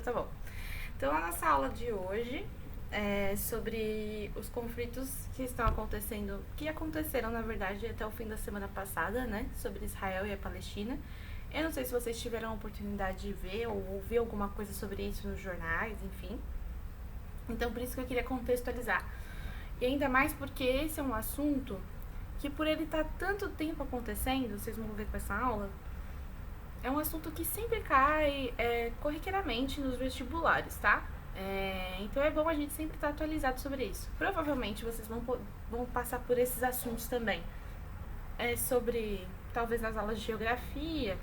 Então tá bom. Então a nossa aula de hoje é sobre os conflitos que estão acontecendo, que aconteceram na verdade até o fim da semana passada, né? Sobre Israel e a Palestina. Eu não sei se vocês tiveram a oportunidade de ver ou ouvir alguma coisa sobre isso nos jornais, enfim. Então por isso que eu queria contextualizar. E ainda mais porque esse é um assunto que por ele estar tanto tempo acontecendo, vocês vão ver com essa aula, é um assunto que sempre cai corriqueiramente nos vestibulares, tá? Então é bom a gente sempre estar atualizado sobre isso. Provavelmente vocês vão passar por esses assuntos também. Sobre, talvez nas aulas de geografia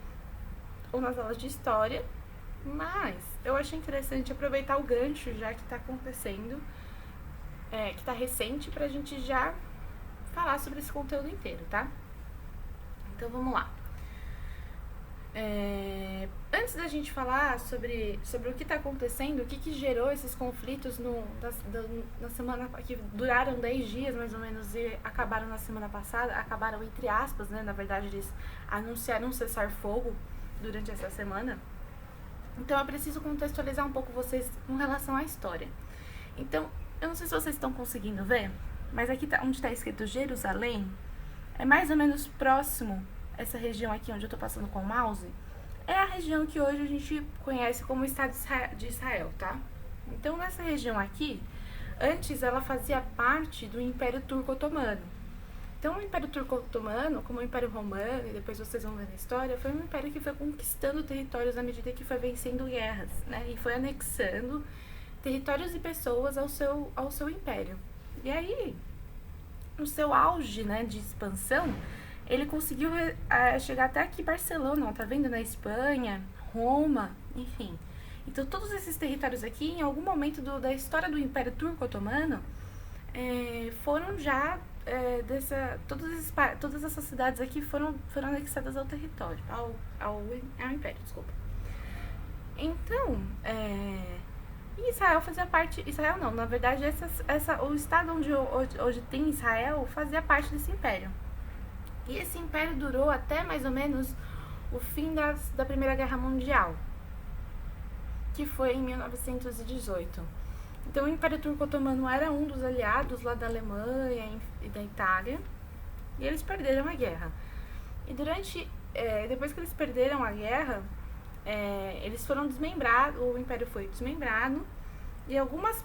ou nas aulas de história, mas eu achei interessante aproveitar o gancho já que está acontecendo, que está recente, pra gente já falar sobre esse conteúdo inteiro, tá? Então vamos lá. Antes da gente falar sobre o que está acontecendo, o que gerou esses conflitos na semana, que duraram 10 dias mais ou menos e acabaram na semana passada, acabaram entre aspas, né? Na verdade eles anunciaram um cessar-fogo durante essa semana. Então eu preciso contextualizar um pouco vocês com relação à história. Então, eu não sei se vocês estão conseguindo ver, mas aqui onde está escrito Jerusalém, é mais ou menos próximo, essa região aqui onde eu estou passando com o mouse, é a região que hoje a gente conhece como Estado de Israel, tá? Então, nessa região aqui, antes ela fazia parte do Império Turco-Otomano. Então, o Império Turco-Otomano, como o Império Romano, e depois vocês vão ver na história, foi um império que foi conquistando territórios à medida que foi vencendo guerras, né? E foi anexando territórios e pessoas ao seu império. E aí, no seu auge, né, de expansão, ele conseguiu chegar até aqui, Barcelona, ó, tá vendo? Na Espanha, Roma, enfim. Então, todos esses territórios aqui, em algum momento da história do Império Turco-Otomano, foram já, todas essas cidades aqui foram anexadas ao território, ao Império, desculpa. Então, Israel fazia parte, Israel não, na verdade o estado onde hoje tem Israel fazia parte desse império. E esse império durou até mais ou menos o fim da Primeira Guerra Mundial, que foi em 1918. Então o Império Turco-Otomano era um dos aliados lá da Alemanha e da Itália, e eles perderam a guerra. E depois que eles perderam a guerra, eles foram desmembrados, o Império foi desmembrado, e algumas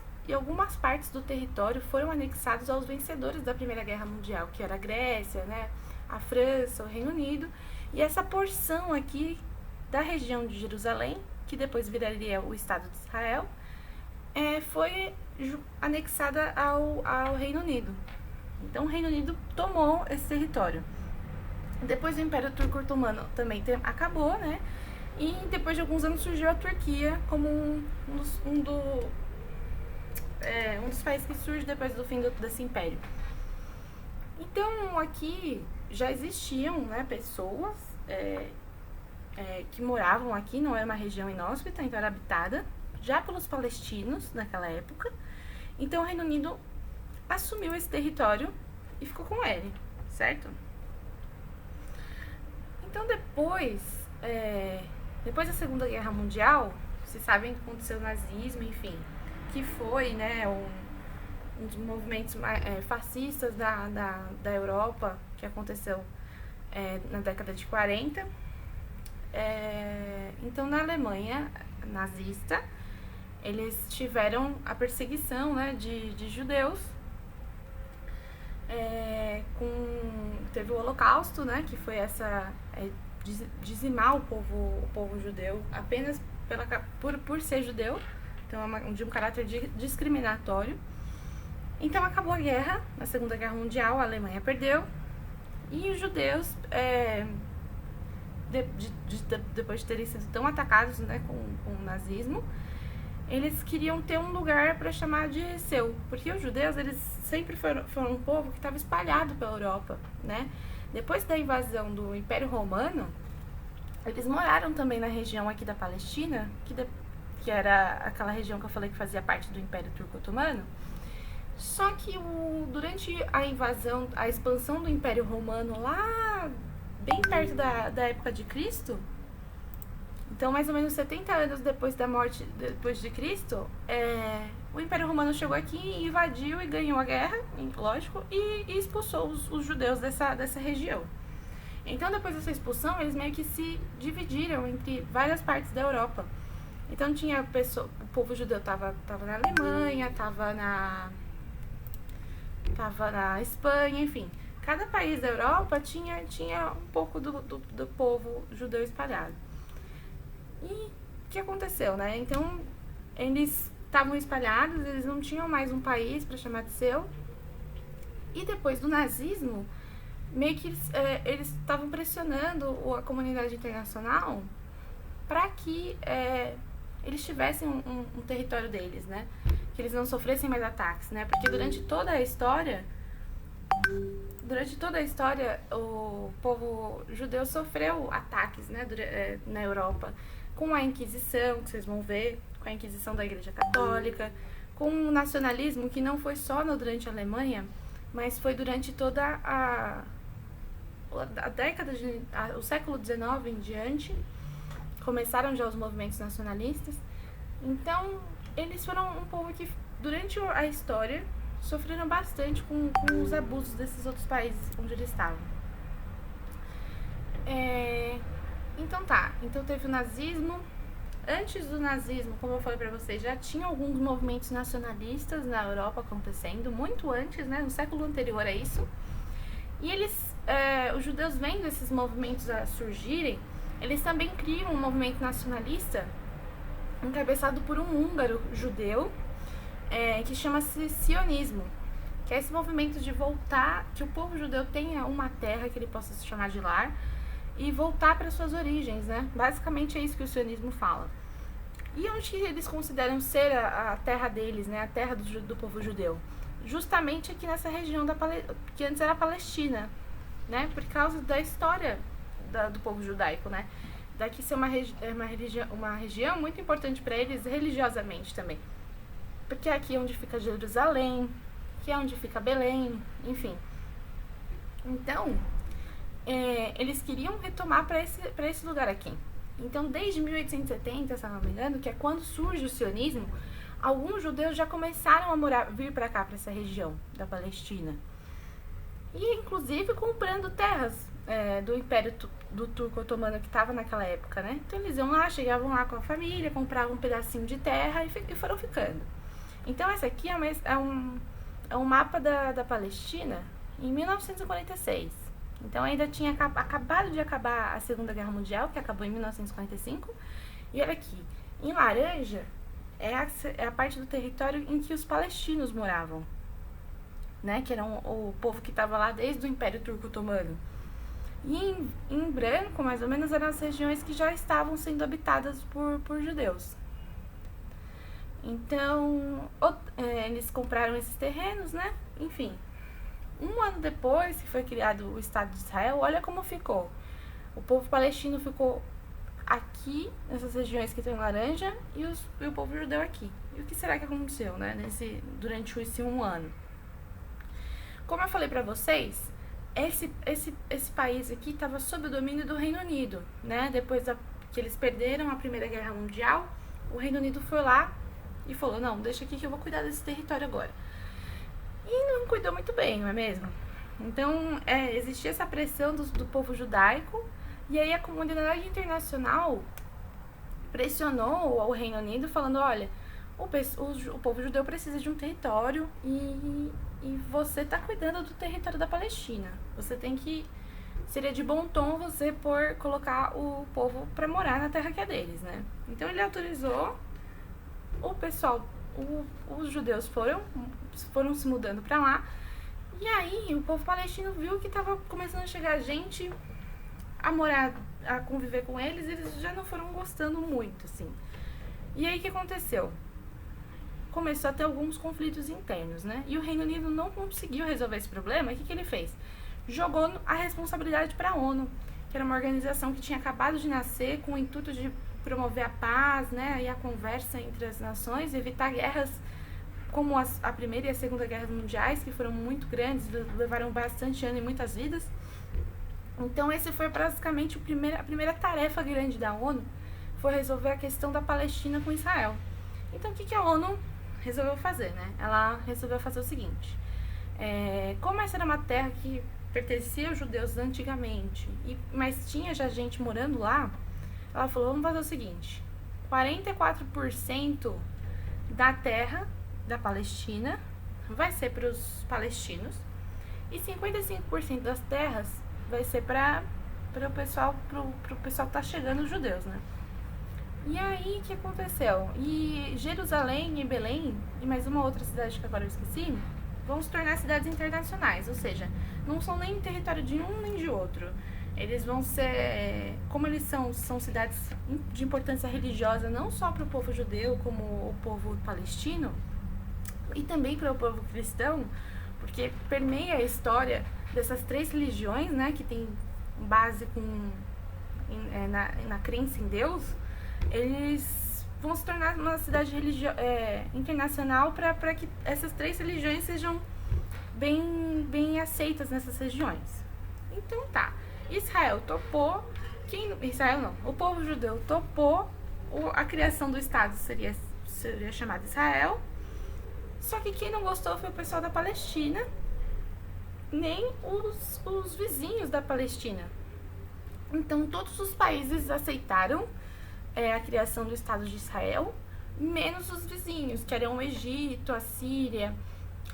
partes do território foram anexados aos vencedores da Primeira Guerra Mundial, que era a Grécia, né, a França, o Reino Unido, e essa porção aqui da região de Jerusalém, que depois viraria o Estado de Israel, foi anexada ao Reino Unido. Então o Reino Unido tomou esse território. Depois o Império Turco-Otomano também acabou, né? E depois de alguns anos surgiu a Turquia como um dos países que surge depois do fim desse império. Então aqui já existiam, né, pessoas que moravam aqui, não era uma região inóspita, então era habitada já pelos palestinos naquela época. Então o Reino Unido assumiu esse território e ficou com ele, certo? Então depois da Segunda Guerra Mundial, vocês sabem que aconteceu o nazismo, enfim, que foi, né, um dos movimentos fascistas da Europa, que aconteceu na década de 40. Então, na Alemanha nazista, eles tiveram a perseguição, né, de judeus, teve o Holocausto, né, que foi dizimar o povo judeu apenas por ser judeu, então de um caráter discriminatório. Então acabou a guerra, na Segunda Guerra Mundial, a Alemanha perdeu, e os judeus, depois de terem sido tão atacados, né, com o nazismo, eles queriam ter um lugar para chamar de seu, porque os judeus, eles sempre foram um povo que estava espalhado pela Europa, né? Depois da invasão do Império Romano, eles moraram também na região aqui da Palestina, que era aquela região que eu falei que fazia parte do Império Turco-Otomano. Só que durante a expansão do Império Romano lá bem perto da época de Cristo, Então, mais ou menos 70 anos depois da morte, depois de Cristo, o Império Romano chegou aqui, invadiu e ganhou a guerra, lógico, e expulsou os judeus dessa região. Então, depois dessa expulsão, eles meio que se dividiram entre várias partes da Europa. Então, tinha o povo judeu tava na Alemanha, tava na Espanha, enfim. Cada país da Europa tinha um pouco do povo judeu espalhado. E o que aconteceu, né? Então, eles estavam espalhados, eles não tinham mais um país para chamar de seu. E depois do nazismo, meio que eles estavam pressionando a comunidade internacional para que eles tivessem um território deles, né? Que eles não sofressem mais ataques, né? Porque durante toda a história, o povo judeu sofreu ataques, né, na Europa, com a Inquisição, que vocês vão ver, com a Inquisição da Igreja Católica, com o nacionalismo, que não foi só durante a Alemanha, mas foi durante toda a década o século XIX em diante. Começaram já os movimentos nacionalistas. Então, eles foram um povo que, durante a história, sofreram bastante com os abusos desses outros países onde eles estavam. Então teve o nazismo. Antes do nazismo, como eu falei pra vocês, já tinha alguns movimentos nacionalistas na Europa acontecendo, muito antes, né, no século anterior a isso. E os judeus, vendo esses movimentos surgirem, eles também criam um movimento nacionalista encabeçado por um húngaro judeu, que chama-se sionismo, que é esse movimento de voltar, que o povo judeu tenha uma terra que ele possa se chamar de lar e voltar para suas origens, né? Basicamente é isso que o sionismo fala. E onde eles consideram ser a terra deles, né? A terra do povo judeu? Justamente aqui nessa região que antes era a Palestina, né? Por causa da história do povo judaico, né? Daqui ser uma região muito importante para eles religiosamente também. Porque é aqui onde fica Jerusalém, que é onde fica Belém, enfim. Então, eles queriam retomar para esse lugar aqui. Então, desde 1870, se não me engano, que é quando surge o sionismo, alguns judeus já começaram a vir para cá, para essa região da Palestina. E, inclusive, comprando terras do Império do Turco Otomano que estava naquela época, né? Então, eles iam lá, chegavam lá com a família, compravam um pedacinho de terra e foram ficando. Então, essa aqui é um mapa da Palestina em 1946. Então, ainda tinha acabado de acabar a Segunda Guerra Mundial, que acabou em 1945. E olha aqui, em laranja é a parte do território em que os palestinos moravam, né? Que eram o povo que estava lá desde o Império Turco Otomano. E em branco, mais ou menos, eram as regiões que já estavam sendo habitadas por judeus. Então, eles compraram esses terrenos, né? Enfim, um ano depois que foi criado o Estado de Israel, olha como ficou. O povo palestino ficou aqui, nessas regiões que tem laranja, e o povo judeu aqui. E o que será que aconteceu, né? Durante esse um ano? Como eu falei pra vocês, esse país aqui estava sob o domínio do Reino Unido, né? Depois que eles perderam a Primeira Guerra Mundial, o Reino Unido foi lá e falou, não, deixa aqui que eu vou cuidar desse território agora. E não cuidou muito bem, não é mesmo? Então, existia essa pressão do povo judaico, e aí a comunidade internacional pressionou o Reino Unido falando, olha, o povo judeu precisa de um território e você está cuidando do território da Palestina. Você tem que... Seria de bom tom você colocar o povo para morar na terra que é deles, né? Então ele autorizou o pessoal, os judeus foram se mudando para lá, e aí o povo palestino viu que estava começando a chegar gente a morar, a conviver com eles, e eles já não foram gostando muito, assim. E aí o que aconteceu? Começou a ter alguns conflitos internos, né? E o Reino Unido não conseguiu resolver esse problema, e o que ele fez? Jogou a responsabilidade para a ONU, que era uma organização que tinha acabado de nascer com o intuito de promover a paz, né, e a conversa entre as nações, evitar guerras como a Primeira e a Segunda Guerras Mundiais, que foram muito grandes, levaram bastante ano e muitas vidas. Então, esse foi basicamente a primeira tarefa grande da ONU, foi resolver a questão da Palestina com Israel. Então, o que a ONU resolveu fazer, né? Ela resolveu fazer o seguinte: como essa era uma terra que pertencia aos judeus antigamente, mas tinha já gente morando lá, ela falou, vamos fazer o seguinte: 44% da terra da Palestina vai ser para os palestinos e 55% das terras vai ser para o pessoal que tá chegando, os judeus, né? E aí, o que aconteceu? E Jerusalém e Belém, e mais uma outra cidade que agora eu esqueci, vão se tornar cidades internacionais, ou seja, não são nem território de um nem de outro. Eles vão ser, como eles são cidades de importância religiosa, não só para o povo judeu, como o povo palestino, e também para o povo cristão, porque permeia a história dessas três religiões, né, que tem base na crença em Deus. Eles vão se tornar uma cidade internacional para que essas três religiões sejam bem aceitas nessas regiões. Então tá, Israel topou, Israel não, o povo judeu topou a criação do Estado, seria chamado Israel, só que quem não gostou foi o pessoal da Palestina, nem os vizinhos da Palestina. Então todos os países aceitaram a criação do Estado de Israel, menos os vizinhos, que eram o Egito, a Síria,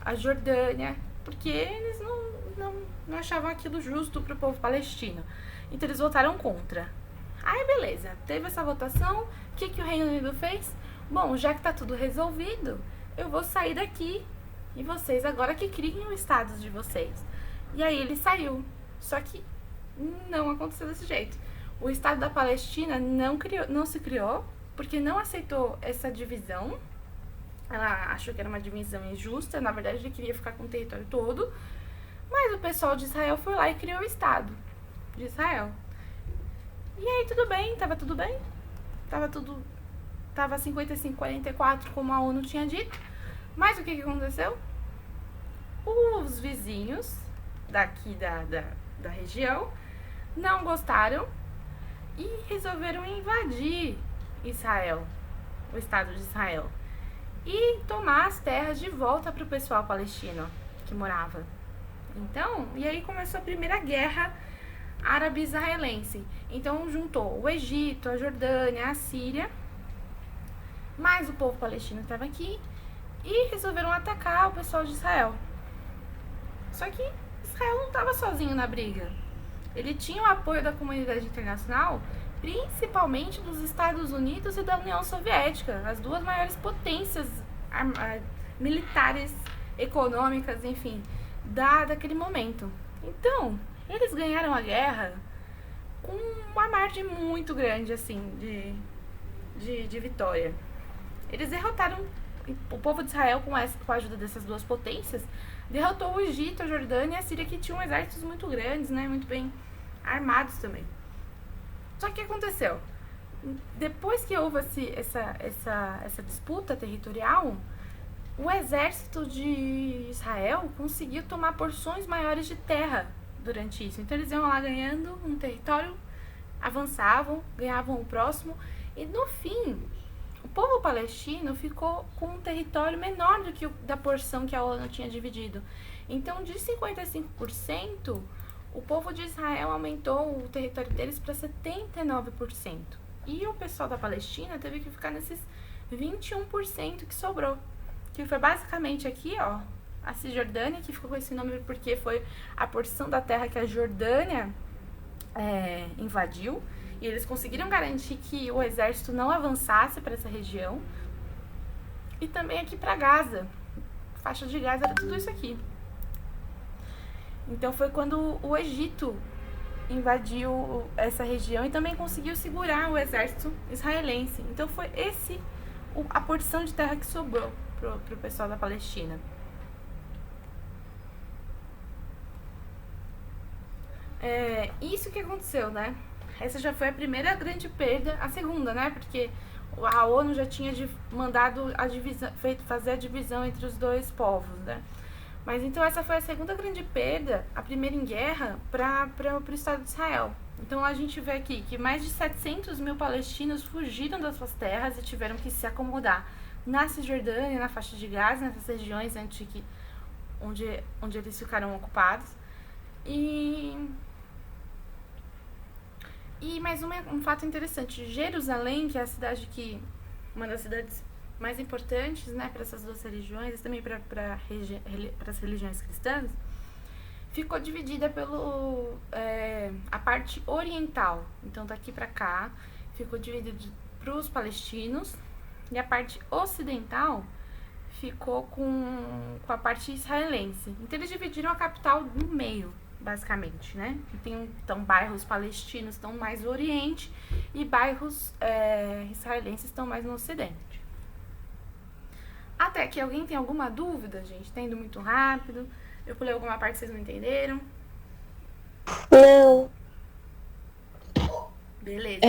a Jordânia, porque eles não achavam aquilo justo para o povo palestino. Então eles votaram contra. Aí beleza, teve essa votação, o que o Reino Unido fez? Bom, já que tá tudo resolvido, eu vou sair daqui e vocês agora que criem o Estado de vocês. E aí ele saiu, só que não aconteceu desse jeito. O Estado da Palestina não se criou, porque não aceitou essa divisão. Ela achou que era uma divisão injusta, na verdade ele queria ficar com o território todo. Mas o pessoal de Israel foi lá e criou o Estado de Israel. E aí tudo bem, tava tudo bem. Tava 55-44, como a ONU tinha dito. Mas o que aconteceu? Os vizinhos daqui da região não gostaram e resolveram invadir Israel, o Estado de Israel, e tomar as terras de volta para o pessoal palestino que morava. Então, e aí começou a primeira guerra árabe-israelense. Então juntou o Egito, a Jordânia, a Síria, mas o povo palestino estava aqui e resolveram atacar o pessoal de Israel. Só que Israel não estava sozinho na briga. Ele tinha o apoio da comunidade internacional, principalmente dos Estados Unidos e da União Soviética, as duas maiores potências militares, econômicas, enfim, daquele momento. Então, eles ganharam a guerra com uma margem muito grande, assim, de vitória. Eles derrotaram o povo de Israel com a ajuda dessas duas potências, derrotou o Egito, a Jordânia e a Síria, que tinham exércitos muito grandes, né, muito bem armados também. Só que o que aconteceu? Depois que houve essa disputa territorial, o exército de Israel conseguiu tomar porções maiores de terra durante isso. Então eles iam lá ganhando um território, avançavam, ganhavam o próximo, e no fim, o povo palestino ficou com um território menor do que da porção que a ONU tinha dividido. Então, de 55%, o povo de Israel aumentou o território deles para 79%. E o pessoal da Palestina teve que ficar nesses 21% que sobrou. Que foi basicamente aqui, ó, a Cisjordânia, que ficou com esse nome porque foi a porção da terra que a Jordânia invadiu. E eles conseguiram garantir que o exército não avançasse para essa região. E também aqui para Gaza. Faixa de Gaza era tudo isso aqui. Então foi quando o Egito invadiu essa região e também conseguiu segurar o exército israelense. Então foi a porção de terra que sobrou pro pessoal da Palestina. Isso que aconteceu, né? Essa já foi a primeira grande perda, a segunda, né? Porque a ONU já tinha mandado fazer a divisão entre os dois povos, né? Mas então essa foi a segunda grande perda, a primeira em guerra, para o Estado de Israel. Então a gente vê aqui que mais de 700 mil palestinos fugiram das suas terras e tiveram que se acomodar na Cisjordânia, na faixa de Gaza, nessas regiões onde eles ficaram ocupados. E mais um fato interessante, Jerusalém, que é a cidade uma das cidades mais importantes, né, para essas duas religiões, e também para as religiões cristãs, ficou dividida a parte oriental. Então, daqui para cá, ficou dividida para os palestinos, e a parte ocidental ficou com a parte israelense. Então, eles dividiram a capital no meio, basicamente, né? Então, bairros palestinos estão mais no oriente e bairros israelenses estão mais no ocidente. Até que alguém tem alguma dúvida, gente? Tá indo muito rápido? Eu pulei alguma parte que vocês não entenderam? Não. Beleza.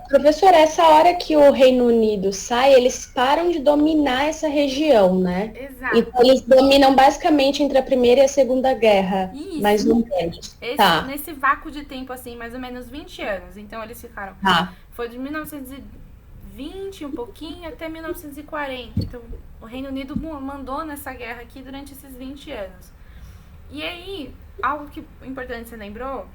Professora, essa hora que o Reino Unido sai, eles param de dominar essa região, né? Exato. Então eles dominam basicamente entre a Primeira e a Segunda Guerra, Isso. mais ou menos. Tá. Nesse vácuo de tempo, assim, mais ou menos 20 anos. Então eles ficaram... Foi de 1920, um pouquinho, até 1940. Então o Reino Unido mandou nessa guerra aqui durante esses 20 anos. E aí, algo que importante você lembrou,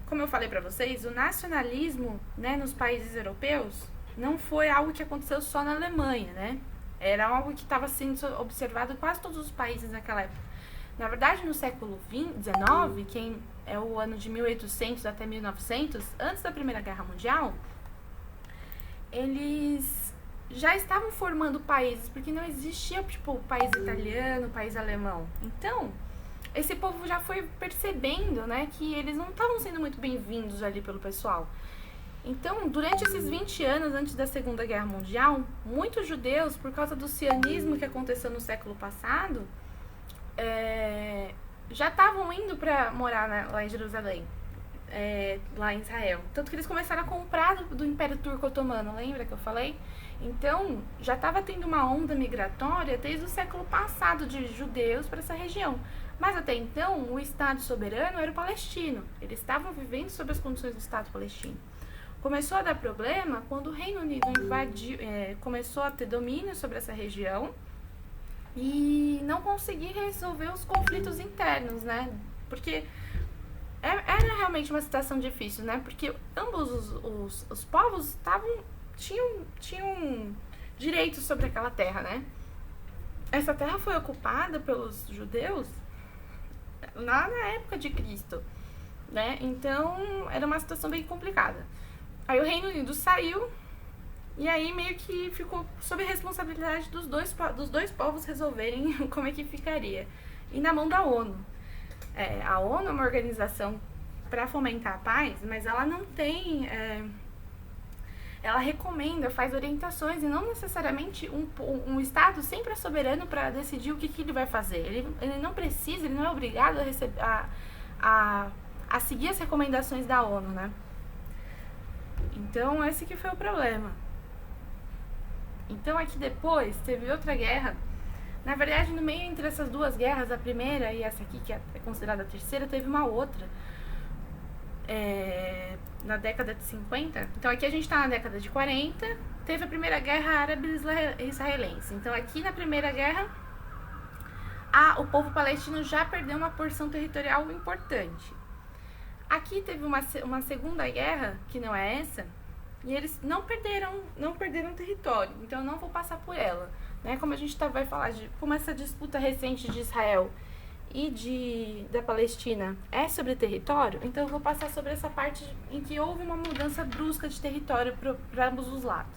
como eu falei pra vocês, o nacionalismo, né, nos países europeus não foi algo que aconteceu só na Alemanha, né? Era algo que estava sendo observado em quase todos os países naquela época. Na verdade, no século XIX, que é o ano de 1800 até 1900, antes da Primeira Guerra Mundial, eles já estavam formando países, porque não existia, tipo, o país italiano, o país alemão. Então, esse povo já foi percebendo, né, que eles não estavam sendo muito bem-vindos ali pelo pessoal. Então, durante esses 20 anos antes da Segunda Guerra Mundial, muitos judeus, por causa do sionismo que aconteceu no século passado, já estavam indo para morar lá em Jerusalém, lá em Israel. Tanto que eles começaram a comprar do Império Turco Otomano, lembra que eu falei? Então, já estava tendo uma onda migratória desde o século passado de judeus para essa região. Mas até então, o Estado soberano era o palestino. Eles estavam vivendo sob as condições do Estado palestino. Começou a dar problema quando o Reino Unido começou a ter domínio sobre essa região e não conseguia resolver os conflitos internos, né? Porque era realmente uma situação difícil, né? Porque ambos os povos tinham direitos sobre aquela terra, né? Essa terra foi ocupada pelos judeus lá na época de Cristo, né? Então, era uma situação bem complicada. Aí o Reino Unido saiu e aí meio que ficou sob a responsabilidade dos dois povos resolverem como é que ficaria. E na mão da ONU. A ONU é uma organização para fomentar a paz, mas ela não tem... ela recomenda, faz orientações e não necessariamente um Estado sempre é soberano para decidir o que ele vai fazer. Ele não precisa, ele não é obrigado a seguir as recomendações da ONU, né? Então, esse que foi o problema. Então, aqui depois, teve outra guerra. Na verdade, no meio entre essas duas guerras, a primeira e essa aqui, que é considerada a terceira, teve uma outra. Na década de 50. Então aqui a gente está na década de 40. Teve a primeira guerra árabe-israelense. Então aqui na primeira guerra o povo palestino já perdeu uma porção territorial importante. Aqui teve uma segunda guerra, que não é essa, e eles não perderam território. Então eu não vou passar por ela, né? Como a gente vai falar como essa disputa recente de Israel e da Palestina é sobre território, então eu vou passar sobre essa parte em que houve uma mudança brusca de território para ambos os lados.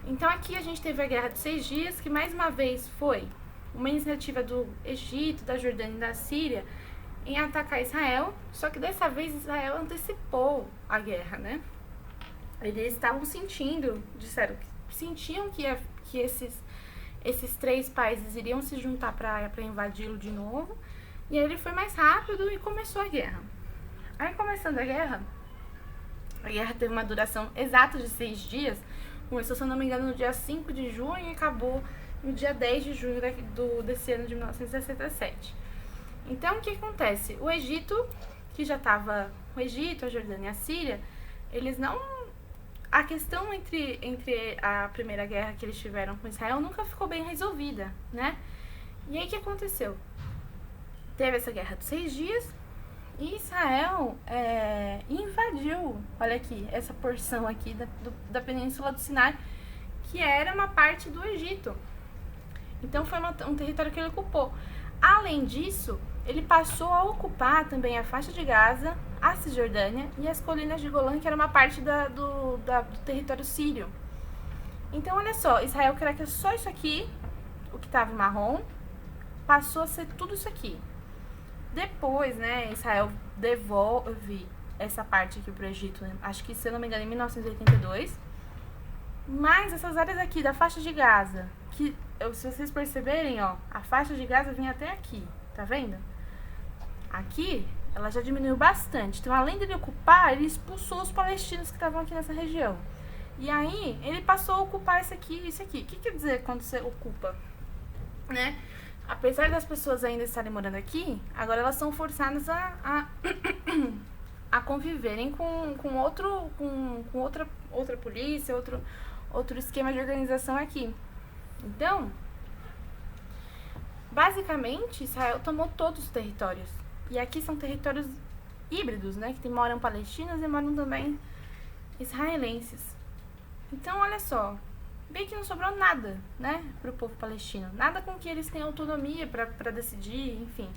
Então aqui a gente teve a Guerra dos 6 Dias, que mais uma vez foi uma iniciativa do Egito, da Jordânia e da Síria em atacar Israel, só que dessa vez Israel antecipou a guerra, né? Eles estavam sentiam que esses três países iriam se juntar para invadi-lo de novo. E aí ele foi mais rápido e começou a guerra. Aí, começando a guerra teve uma duração exata de 6 dias. Começou, se eu não me engano, no dia 5 de junho e acabou no dia 10 de junho desse ano de 1967. Então, o que acontece? O Egito, que já estava... O Egito, a Jordânia e a Síria, eles não... A questão entre a primeira guerra que eles tiveram com Israel nunca ficou bem resolvida, né? E aí, o que aconteceu? Teve essa guerra dos 6 dias e Israel invadiu, olha aqui, essa porção aqui da Península do Sinai, que era uma parte do Egito. Então, foi um território que ele ocupou. Além disso, ele passou a ocupar também a faixa de Gaza, a Cisjordânia e as colinas de Golã, que era uma parte do território sírio. Então, olha só, Israel queria só isso aqui, o que estava em marrom, passou a ser tudo isso aqui. Depois, né, Israel devolve essa parte aqui pro Egito, né? Acho que, se eu não me engano, em 1982. Mas essas áreas aqui da faixa de Gaza, que, se vocês perceberem, ó, a faixa de Gaza vinha até aqui, tá vendo? Aqui, ela já diminuiu bastante. Então, além dele ocupar, ele expulsou os palestinos que estavam aqui nessa região. E aí, ele passou a ocupar isso aqui e isso aqui. O que quer dizer quando você ocupa? Né? Apesar das pessoas ainda estarem morando aqui, agora elas são forçadas a conviverem com outra polícia, outro esquema de organização aqui. Então, basicamente, Israel tomou todos os territórios. E aqui são territórios híbridos, né? Que moram palestinos e moram também israelenses. Então, olha só, bem que não sobrou nada, né, para o povo palestino. Nada com que eles tenham autonomia para decidir, enfim.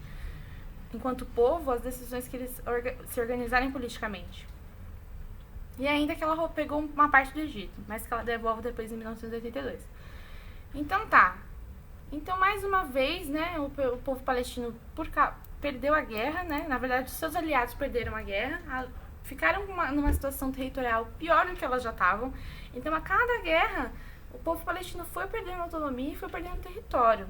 Enquanto povo, as decisões que eles se organizarem politicamente. E ainda que ela pegou uma parte do Egito, mas que ela devolve depois em 1982. Então tá. Então, mais uma vez, né, o povo palestino perdeu a guerra, né? Na verdade, os seus aliados perderam a guerra, ficaram numa situação territorial pior do que elas já estavam. Então, a cada guerra, o povo palestino foi perdendo autonomia e foi perdendo território,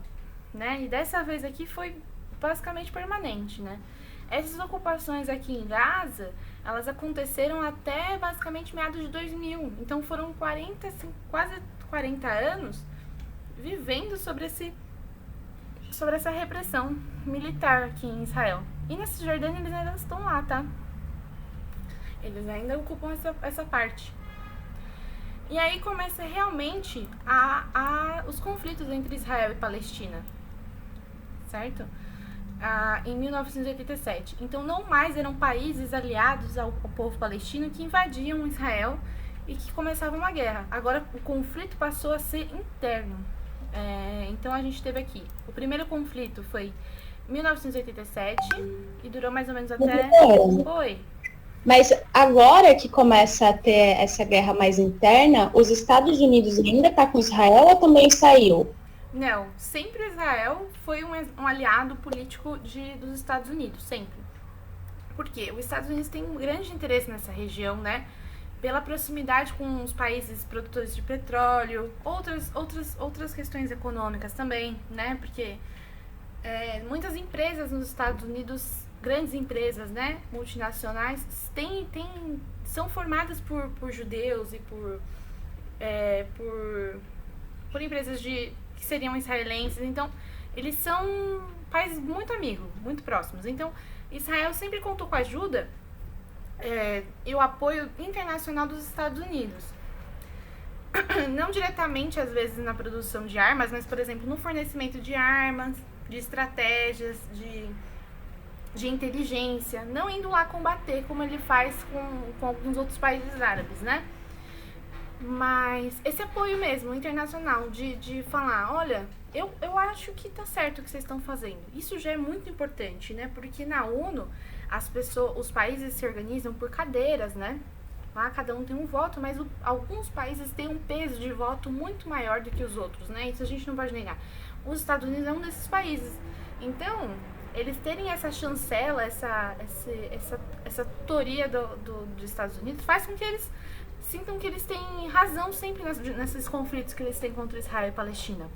né? E dessa vez aqui foi basicamente permanente, né? Essas ocupações aqui em Gaza, elas aconteceram até basicamente meados de 2000. Então, foram quase 40 anos vivendo sobre essa repressão militar aqui em Israel. E na Cisjordânia eles ainda estão lá, tá? Eles ainda ocupam essa parte. E aí começa realmente os conflitos entre Israel e Palestina, certo? Em 1987. Então não mais eram países aliados ao povo palestino que invadiam Israel e que começavam uma guerra. Agora o conflito passou a ser interno. Então a gente teve aqui, o primeiro conflito foi em 1987 e durou mais ou menos até... Foi. Mas agora que começa a ter essa guerra mais interna, os Estados Unidos ainda está com Israel ou também saiu? Não, sempre Israel foi um aliado político dos Estados Unidos, sempre. Por quê? Os Estados Unidos têm um grande interesse nessa região, né? Pela proximidade com os países produtores de petróleo, outras questões econômicas também, né? Porque muitas empresas nos Estados Unidos, grandes empresas, né, multinacionais, são formadas por judeus e por empresas que seriam israelenses. Então, eles são países muito amigos, muito próximos. Então, Israel sempre contou com a ajuda e o apoio internacional dos Estados Unidos. Não diretamente, às vezes, na produção de armas, mas, por exemplo, no fornecimento de armas, de estratégias, de inteligência, não indo lá combater como ele faz com alguns outros países árabes, né? Mas esse apoio mesmo, internacional, de falar, olha, eu acho que tá certo o que vocês estão fazendo. Isso já é muito importante, né? Porque na ONU, os países se organizam por cadeiras, né? Lá cada um tem um voto, mas alguns países têm um peso de voto muito maior do que os outros, né? Isso a gente não pode negar. Os Estados Unidos é um desses países. Então, eles terem essa chancela, essa tutoria dos Estados Unidos, faz com que eles sintam que eles têm razão sempre nesses conflitos que eles têm contra Israel e Palestina.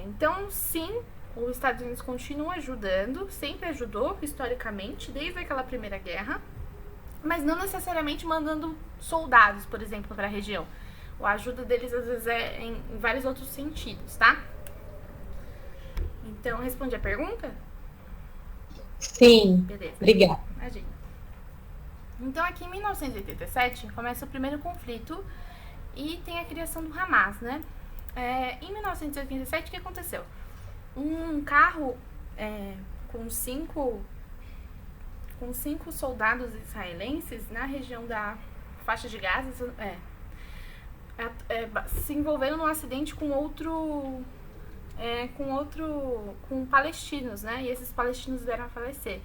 Então, sim, os Estados Unidos continuam ajudando, sempre ajudou, historicamente, desde aquela primeira guerra, mas não necessariamente mandando soldados, por exemplo, para a região. a ajuda deles às vezes é em vários outros sentidos, tá? Então, respondi a pergunta? Sim. Beleza. Obrigada. Imagina. Então, aqui em 1987, começa o primeiro conflito e tem a criação do Hamas, né? Em 1987, o que aconteceu? Um carro com cinco soldados israelenses na região da faixa de Gaza se envolveram num acidente com palestinos, né? E esses palestinos vieram a falecer.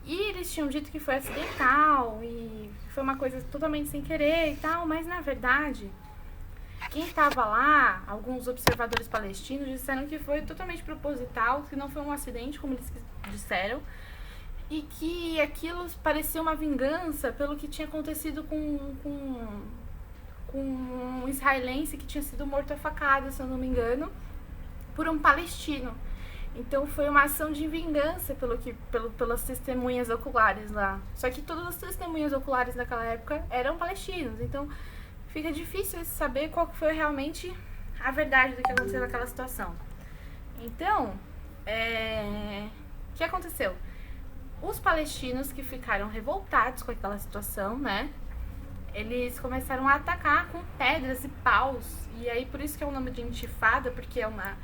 E eles tinham dito que foi acidental e foi uma coisa totalmente sem querer e tal, mas na verdade, quem estava lá, alguns observadores palestinos disseram que foi totalmente proposital, que não foi um acidente, como eles disseram, e que aquilo parecia uma vingança pelo que tinha acontecido com um israelense que tinha sido morto a facada, se eu não me engano, por um palestino. Então foi uma ação de vingança pelas testemunhas oculares lá. Só que todas as testemunhas oculares naquela época eram palestinos. Então fica difícil saber qual foi realmente a verdade do que aconteceu naquela situação. Então, o que aconteceu? Os palestinos que ficaram revoltados com aquela situação, né? Eles começaram a atacar com pedras e paus. E aí por isso que é o nome de intifada, porque é uma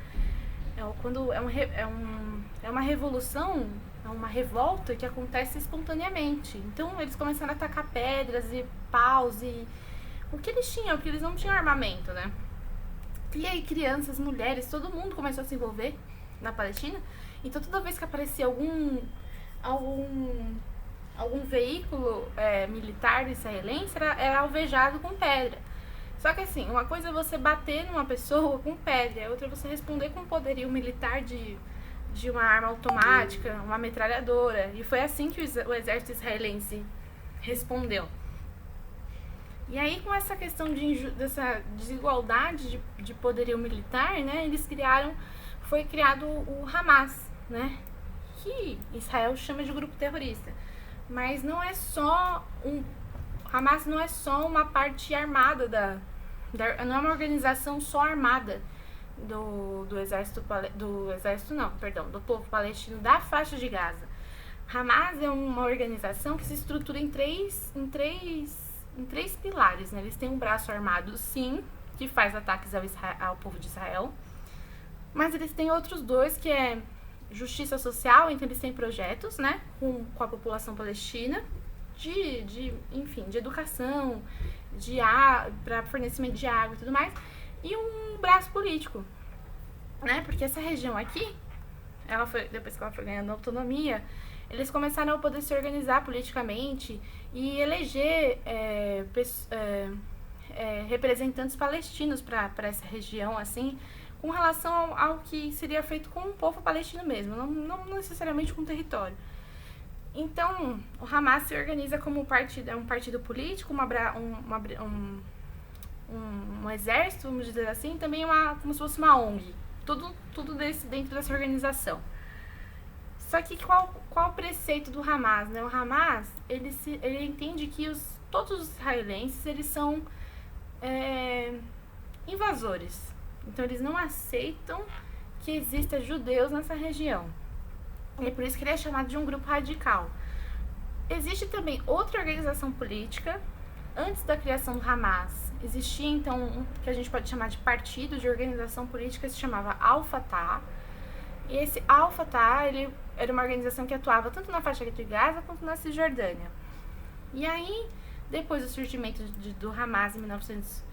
revolução, é uma revolta que acontece espontaneamente. Então eles começaram a atacar pedras e paus e o que eles tinham, porque eles não tinham armamento, né? E aí crianças, mulheres, todo mundo começou a se envolver na Palestina. Então toda vez que aparecia algum veículo militar israelense era alvejado com pedra. Só que assim, uma coisa é você bater numa pessoa com pedra, outra é você responder com poderio militar de uma arma automática, uma metralhadora. E foi assim que o exército israelense respondeu. E aí, com essa questão dessa desigualdade de poderio militar, né, foi criado o Hamas, né, que Israel chama de grupo terrorista. Mas não é só Hamas não é só uma parte armada não é uma organização só armada do povo palestino da faixa de Gaza. Hamas é uma organização que se estrutura em três pilares, né? Eles têm um braço armado, sim, que faz ataques ao povo de Israel, mas eles têm outros dois, que é justiça social, então eles têm projetos, né, com a população palestina, de educação, para fornecimento de água e tudo mais, e um braço político, né, porque essa região aqui, depois que ela foi ganhando autonomia, eles começaram a poder se organizar politicamente e eleger representantes palestinos para essa região, assim, com relação ao que seria feito com o povo palestino mesmo, não necessariamente com o território. Então, o Hamas se organiza como um partido político, um exército, vamos dizer assim, também como se fosse uma ONG. Tudo dentro dessa organização. Só que qual o preceito do Hamas, né? O Hamas, ele entende que todos os israelenses, eles são invasores. Então, eles não aceitam que existam judeus nessa região. E é por isso que ele é chamado de um grupo radical. Existe também outra organização política. Antes da criação do Hamas, existia, então, que a gente pode chamar de partido de organização política, se chamava Al-Fatah. E esse Al-Fatah, ele era uma organização que atuava tanto na faixa de Gaza quanto na Cisjordânia. E aí, depois do surgimento do Hamas em 1900,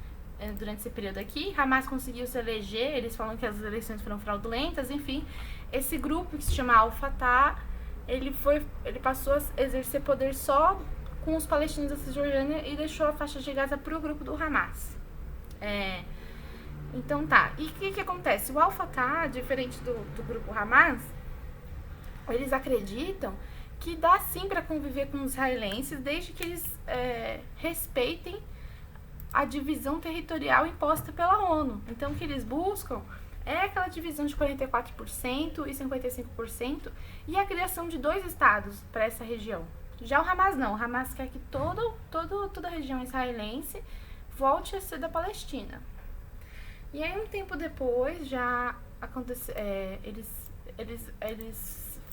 durante esse período aqui, Hamas conseguiu se eleger, eles falam que as eleições foram fraudulentas, enfim. Esse grupo, que se chama Al-Fatah, ele passou a exercer poder só com os palestinos da Cisjordânia e deixou a faixa de Gaza para o grupo do Hamas. Então tá, e o que acontece? O Al-Fatah, diferente do grupo Hamas, eles acreditam que dá sim para conviver com os israelenses, desde que eles respeitem a divisão territorial imposta pela ONU. Então, o que eles buscam é aquela divisão de 44% e 55% e a criação de 2 estados para essa região. Já o Hamas não. O Hamas quer que toda a região israelense volte a ser da Palestina. E aí, um tempo depois, já aconteceu, eles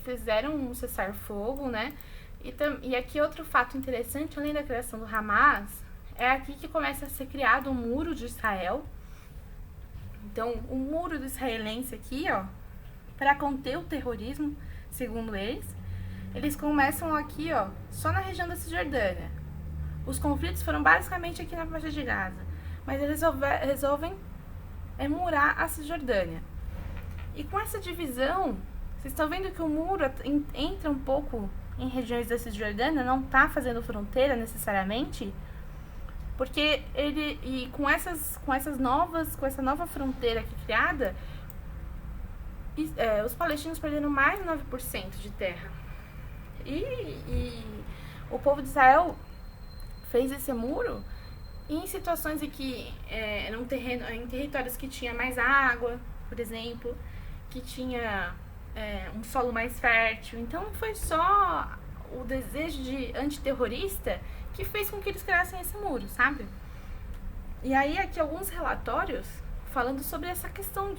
fizeram um cessar-fogo, né? E aqui outro fato interessante, além da criação do Hamas, é aqui que começa a ser criado o Muro de Israel. Então, o Muro do israelense aqui, ó, para conter o terrorismo, segundo eles começam aqui, ó, só na região da Cisjordânia. Os conflitos foram basicamente aqui na faixa de Gaza, mas eles resolvem murar a Cisjordânia. E com essa divisão, vocês estão vendo que o muro entra um pouco em regiões da Cisjordânia, não está fazendo fronteira necessariamente, porque com essa nova fronteira aqui criada, os palestinos perderam mais de 9% de terra. E o povo de Israel fez esse muro em situações em que em territórios que tinha mais água, por exemplo, que tinha um solo mais fértil. Então não foi só o desejo de antiterrorista que fez com que eles criassem esse muro, sabe? E aí aqui alguns relatórios falando sobre essa questão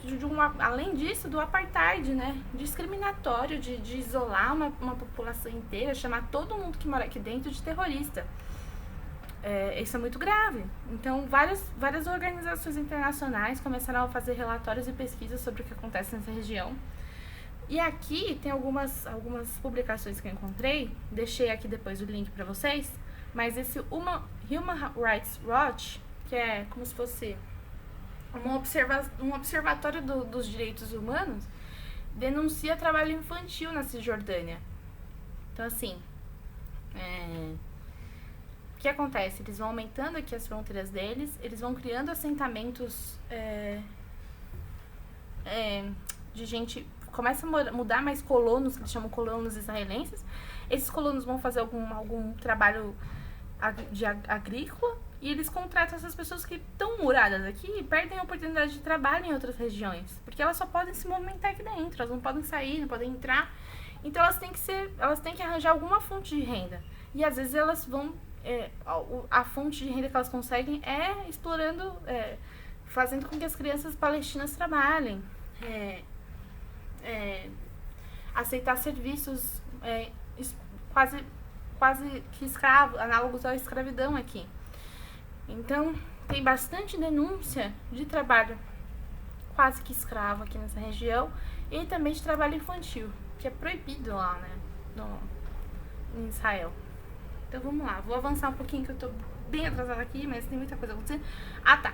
além disso, do apartheid, né? Discriminatório, de isolar uma população inteira, chamar todo mundo que mora aqui dentro de terrorista. Isso é muito grave. Então, várias organizações internacionais começaram a fazer relatórios e pesquisas sobre o que acontece nessa região. E aqui tem algumas publicações que eu encontrei, deixei aqui depois o link para vocês, mas esse Human Rights Watch, que é como se fosse um observatório dos direitos humanos, denuncia trabalho infantil na Cisjordânia. Então, assim, o que acontece? Eles vão aumentando aqui as fronteiras deles, eles vão criando assentamentos de gente, começa a mudar mais colonos, que eles chamam colonos israelenses. Esses colonos vão fazer algum trabalho agrícola, e eles contratam essas pessoas que estão muradas aqui e perdem a oportunidade de trabalho em outras regiões, porque elas só podem se movimentar aqui dentro, elas não podem sair, não podem entrar. Então elas têm que arranjar alguma fonte de renda. E às vezes elas vão, a fonte de renda que elas conseguem é explorando, fazendo com que as crianças palestinas trabalhem, aceitar serviços quase que análogos à escravidão aqui. Então, tem bastante denúncia de trabalho quase que escravo aqui nessa região e também de trabalho infantil, que é proibido lá, né, em Israel. Então, vamos lá. Vou avançar um pouquinho, que eu tô bem atrasada aqui, mas tem muita coisa acontecendo. Ah, tá.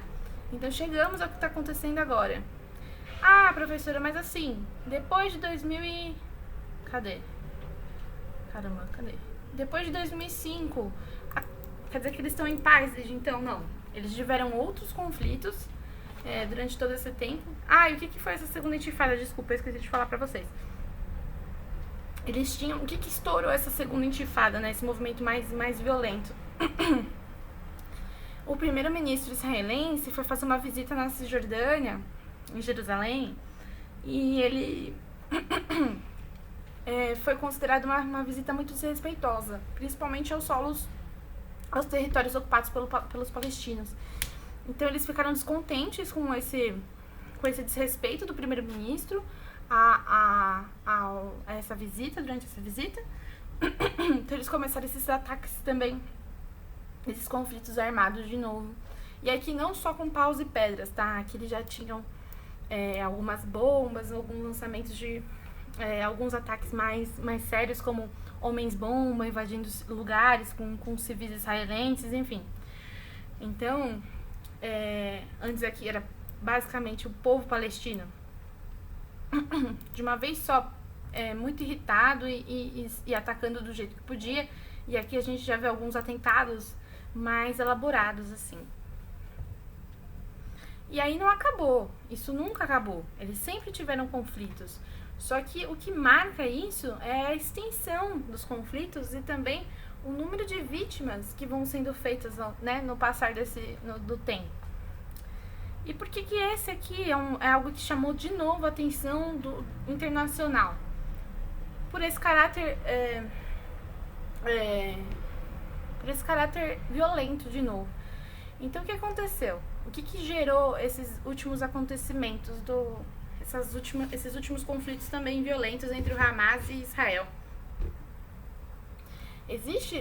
Então, chegamos ao que tá acontecendo agora. Ah, professora, mas assim, depois de 2000 e... Cadê? Caramba, cadê? Depois de 2005... Quer dizer que eles estão em paz desde então? Não. Eles tiveram outros conflitos durante todo esse tempo. Ah, e o que foi essa segunda intifada? Desculpa, eu esqueci de falar pra vocês. Eles tinham... O que estourou essa segunda intifada, né? Esse movimento mais violento? O primeiro-ministro israelense foi fazer uma visita na Cisjordânia, em Jerusalém, e ele foi considerado uma visita muito desrespeitosa, principalmente aos territórios ocupados pelos palestinos. Então eles ficaram descontentes com esse desrespeito do primeiro-ministro a essa visita, durante essa visita. Então eles começaram esses ataques também, esses conflitos armados de novo. E aqui não só com paus e pedras, tá? Aqui eles já tinham algumas bombas, alguns lançamentos de alguns ataques mais sérios, como homens-bomba invadindo lugares com civis israelenses, enfim. Então, antes aqui era basicamente o povo palestino, de uma vez só, muito irritado e atacando do jeito que podia. E aqui a gente já vê alguns atentados mais elaborados, assim. E aí não acabou, isso nunca acabou, eles sempre tiveram conflitos. Só que o que marca isso é a extensão dos conflitos e também o número de vítimas que vão sendo feitas, né, no passar do tempo. E por que esse aqui é algo que chamou de novo a atenção do internacional? Por esse caráter violento de novo. Então, o que aconteceu? O que gerou esses últimos acontecimentos, esses últimos conflitos também violentos entre o Hamas e Israel?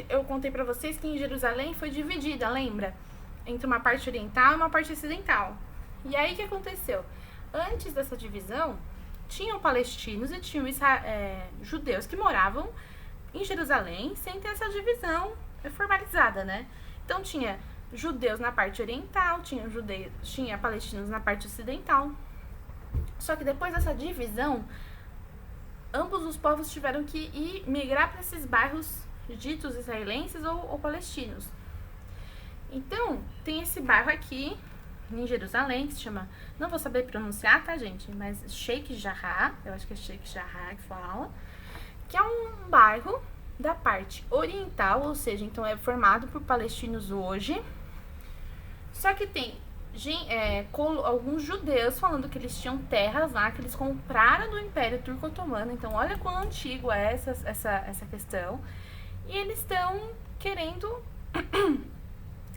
Eu contei pra vocês que em Jerusalém foi dividida, lembra? Entre uma parte oriental e uma parte ocidental. E aí, o que aconteceu? Antes dessa divisão, tinham palestinos e tinham judeus que moravam em Jerusalém sem ter essa divisão formalizada, né? Então, tinha judeus na parte oriental, tinha palestinos na parte ocidental. Só que depois dessa divisão, ambos os povos tiveram que ir migrar para esses bairros ditos israelenses ou palestinos. Então, tem esse bairro aqui em Jerusalém que se chama, não vou saber pronunciar, tá, gente? Mas Sheikh Jarrah, eu acho que é Sheikh Jarrah que fala, que é um bairro da parte oriental, ou seja, então é formado por palestinos hoje. Só que tem alguns judeus falando que eles tinham terras lá, que eles compraram do Império Turco Otomano. Então, olha quão antigo é essa questão. E eles estão querendo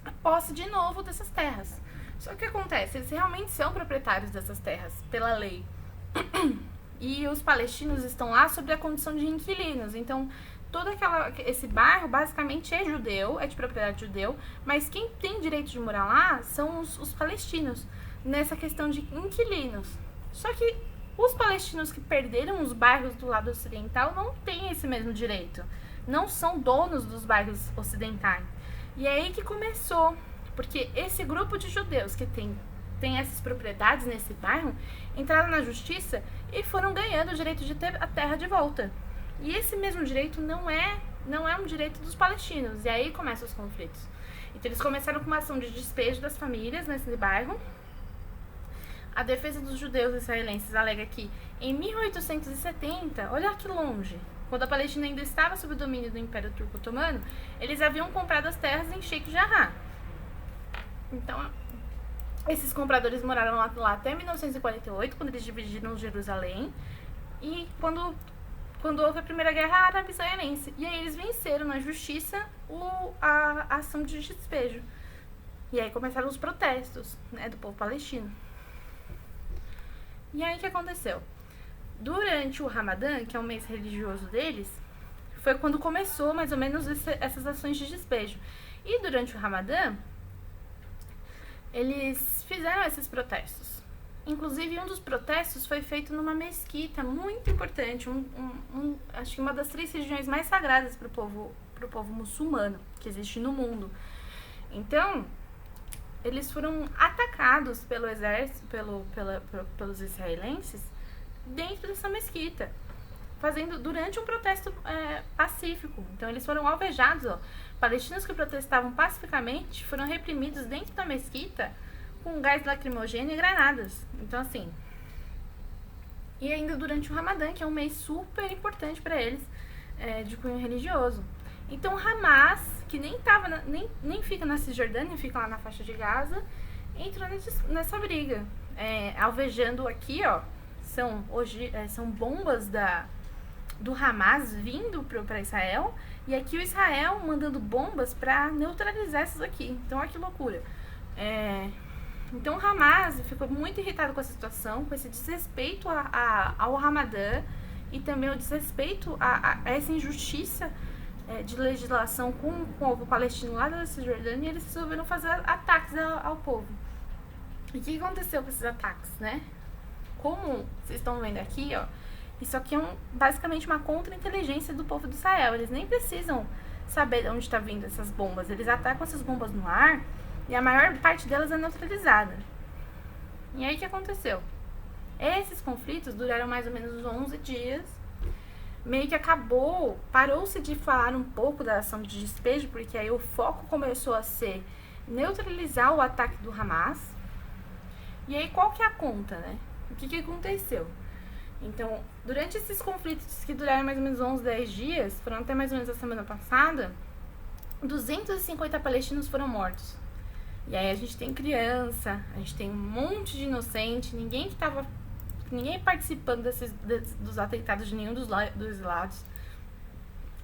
a posse de novo dessas terras. Só que o que acontece? Eles realmente são proprietários dessas terras, pela lei. E os palestinos estão lá sob a condição de inquilinos. Então, esse bairro basicamente é judeu, é de propriedade judeu, mas quem tem direito de morar lá são os palestinos, nessa questão de inquilinos. Só que os palestinos que perderam os bairros do lado ocidental não têm esse mesmo direito, não são donos dos bairros ocidentais. E é aí que começou, porque esse grupo de judeus que tem essas propriedades nesse bairro entraram na justiça e foram ganhando o direito de ter a terra de volta. E esse mesmo direito não é um direito dos palestinos. E aí começam os conflitos. Então eles começaram com uma ação de despejo das famílias nesse bairro. A defesa dos judeus israelenses alega que em 1870, olha que longe, quando a Palestina ainda estava sob o domínio do Império Turco Otomano, eles haviam comprado as terras em Sheikh Jarrah. Então, esses compradores moraram lá até 1948, quando eles dividiram Jerusalém. E quando houve a Primeira Guerra Árabe-Israelense. E aí eles venceram na justiça a ação de despejo. E aí começaram os protestos, né, do povo palestino. E aí o que aconteceu? Durante o Ramadã, que é o mês religioso deles, foi quando começou mais ou menos essas ações de despejo. E durante o Ramadã, eles fizeram esses protestos. Inclusive, um dos protestos foi feito numa mesquita muito importante, acho que uma das 3 regiões mais sagradas para o povo muçulmano que existe no mundo. Então, eles foram atacados pelo exército, pelos israelenses, dentro dessa mesquita, durante um protesto pacífico. Então, eles foram alvejados. Palestinos que protestavam pacificamente foram reprimidos dentro da mesquita com gás lacrimogêneo e granadas. Então, assim... E ainda durante o Ramadã, que é um mês super importante para eles, de cunho religioso. Então, Hamas, que nem fica na Cisjordânia, fica lá na faixa de Gaza, entrou nessa briga. Alvejando aqui, ó, são bombas do Hamas vindo para Israel, e aqui o Israel mandando bombas para neutralizar essas aqui. Então, olha que loucura. Então o Hamas ficou muito irritado com essa situação, com esse desrespeito ao Ramadã e também o desrespeito a essa injustiça de legislação com o povo palestino lá da Cisjordânia, e eles resolveram fazer ataques ao povo. E o que aconteceu com esses ataques, né? Como vocês estão vendo aqui, ó, isso aqui é basicamente uma contra-inteligência do povo de Israel. Eles nem precisam saber de onde está vindo essas bombas. Eles atacam essas bombas no ar e a maior parte delas é neutralizada. E aí o que aconteceu? Esses conflitos duraram mais ou menos 11 dias. Meio que parou-se de falar um pouco da ação de despejo, porque aí o foco começou a ser neutralizar o ataque do Hamas. E aí qual que é a conta, né? O que aconteceu? Então, durante esses conflitos que duraram mais ou menos 11, 10 dias, foram até mais ou menos a semana passada, 250 palestinos foram mortos. E aí a gente tem criança, a gente tem um monte de inocente, ninguém participando dos atentados de nenhum dos lados.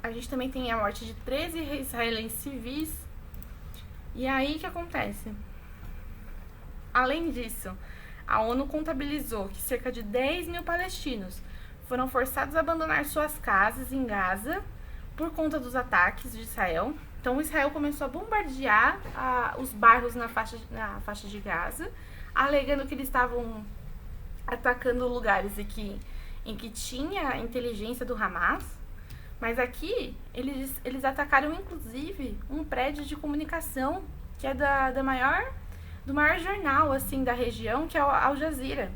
A gente também tem a morte de 13 israelenses civis. E aí, o que acontece? Além disso, a ONU contabilizou que cerca de 10 mil palestinos foram forçados a abandonar suas casas em Gaza por conta dos ataques de Israel. Então, Israel começou a bombardear os bairros na faixa de Gaza, alegando que eles estavam atacando lugares em que tinha inteligência do Hamas. Mas aqui, eles atacaram, inclusive, um prédio de comunicação que é do maior jornal, assim, da região, que é o Al Jazeera.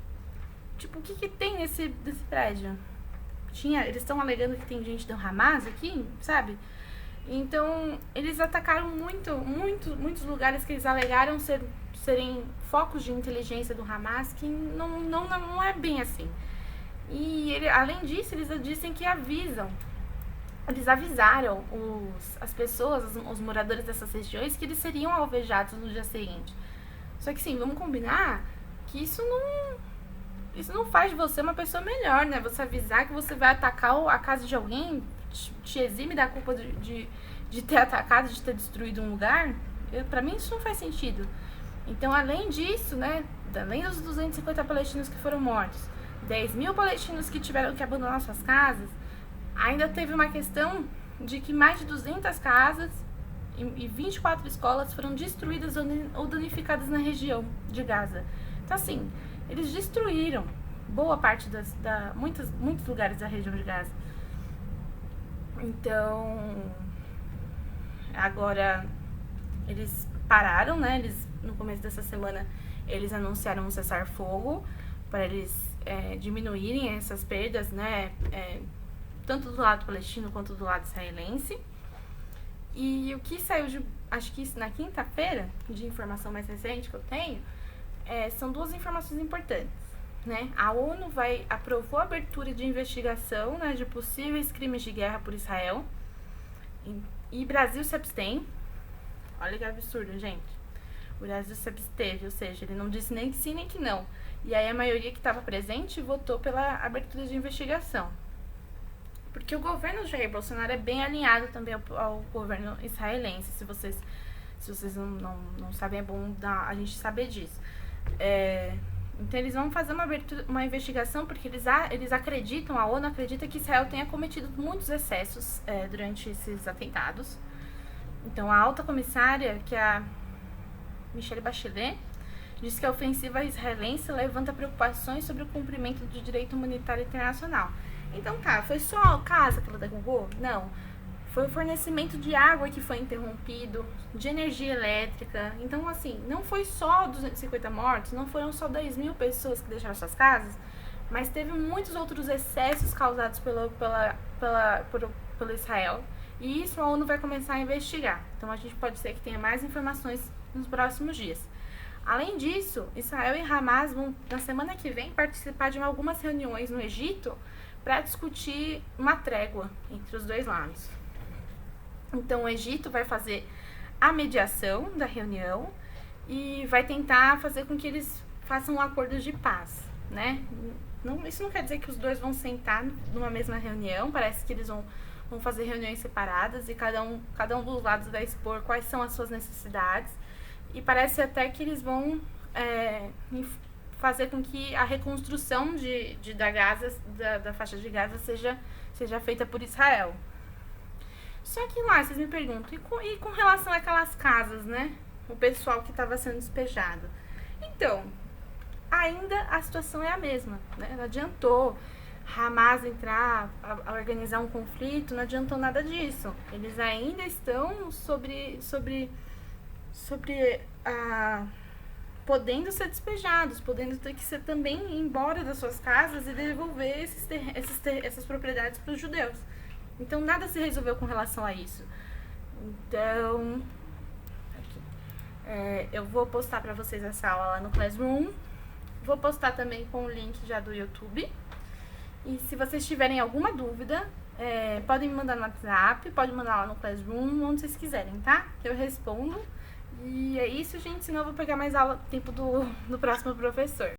Tipo, o que tem nesse prédio? Eles estão alegando que tem gente do Hamas aqui, sabe? Então, eles atacaram muitos lugares que eles alegaram serem focos de inteligência do Hamas, que não é bem assim. E além disso, eles dizem que eles avisaram as pessoas, os moradores dessas regiões, que eles seriam alvejados no dia seguinte. Só que sim, vamos combinar que isso não faz de você uma pessoa melhor, né? Você avisar que você vai atacar a casa de alguém te exime da culpa de ter atacado, de ter destruído um lugar. Pra mim isso não faz sentido. Então, além disso, né, além dos 250 palestinos que foram mortos, 10 mil palestinos que tiveram que abandonar suas casas, ainda teve uma questão de que mais de 200 casas e 24 escolas foram destruídas ou danificadas na região de Gaza. Então, assim, eles destruíram boa parte muitos lugares da região de Gaza. Então, agora eles pararam, né? No começo dessa semana, eles anunciaram um cessar-fogo para eles diminuírem essas perdas, né? Tanto do lado palestino quanto do lado israelense. E o que saiu acho que na quinta-feira, de informação mais recente que eu tenho, são duas informações importantes, né? A ONU aprovou a abertura de investigação, né, de possíveis crimes de guerra por Israel, e Brasil se abstém. Olha que absurdo, gente. O Brasil se absteve, ou seja, ele não disse nem que sim nem que não. E aí a maioria que estava presente votou pela abertura de investigação. Porque o governo Jair Bolsonaro é bem alinhado também ao governo israelense. Se vocês não sabem, é bom a gente saber disso. Então eles vão fazer uma investigação porque eles acreditam, a ONU acredita que Israel tenha cometido muitos excessos durante esses atentados. Então a alta comissária, que é a Michelle Bachelet, diz que a ofensiva israelense levanta preocupações sobre o cumprimento do direito humanitário internacional. Então tá, foi só a casa que ela derrubou? Não. Foi o fornecimento de água que foi interrompido, de energia elétrica. Então, assim, não foi só 250 mortos, não foram só 10 mil pessoas que deixaram suas casas, mas teve muitos outros excessos causados pelo Israel. E isso a ONU vai começar a investigar. Então, a gente pode ser que tenha mais informações nos próximos dias. Além disso, Israel e Hamas vão, na semana que vem, participar de algumas reuniões no Egito para discutir uma trégua entre os dois lados. Então, o Egito vai fazer a mediação da reunião e vai tentar fazer com que eles façam um acordo de paz, né? Isso não quer dizer que os dois vão sentar numa mesma reunião, parece que eles vão fazer reuniões separadas e cada um dos lados vai expor quais são as suas necessidades, e parece até que eles vão fazer com que a reconstrução da faixa de Gaza seja feita por Israel. Só que lá, vocês me perguntam, e com relação àquelas casas, né? O pessoal que estava sendo despejado. Então, ainda a situação é a mesma, né? Não adiantou Hamas entrar a organizar um conflito, não adiantou nada disso. Eles ainda estão podendo ser despejados, podendo ter que ser também ir embora das suas casas e devolver essas propriedades para os judeus. Então, nada se resolveu com relação a isso. Então, eu vou postar para vocês essa aula lá no Classroom. Vou postar também com o link já do YouTube. E se vocês tiverem alguma dúvida, podem me mandar no WhatsApp, podem mandar lá no Classroom, onde vocês quiserem, tá? Eu respondo. E é isso, gente, senão eu vou pegar mais aula tempo do próximo professor.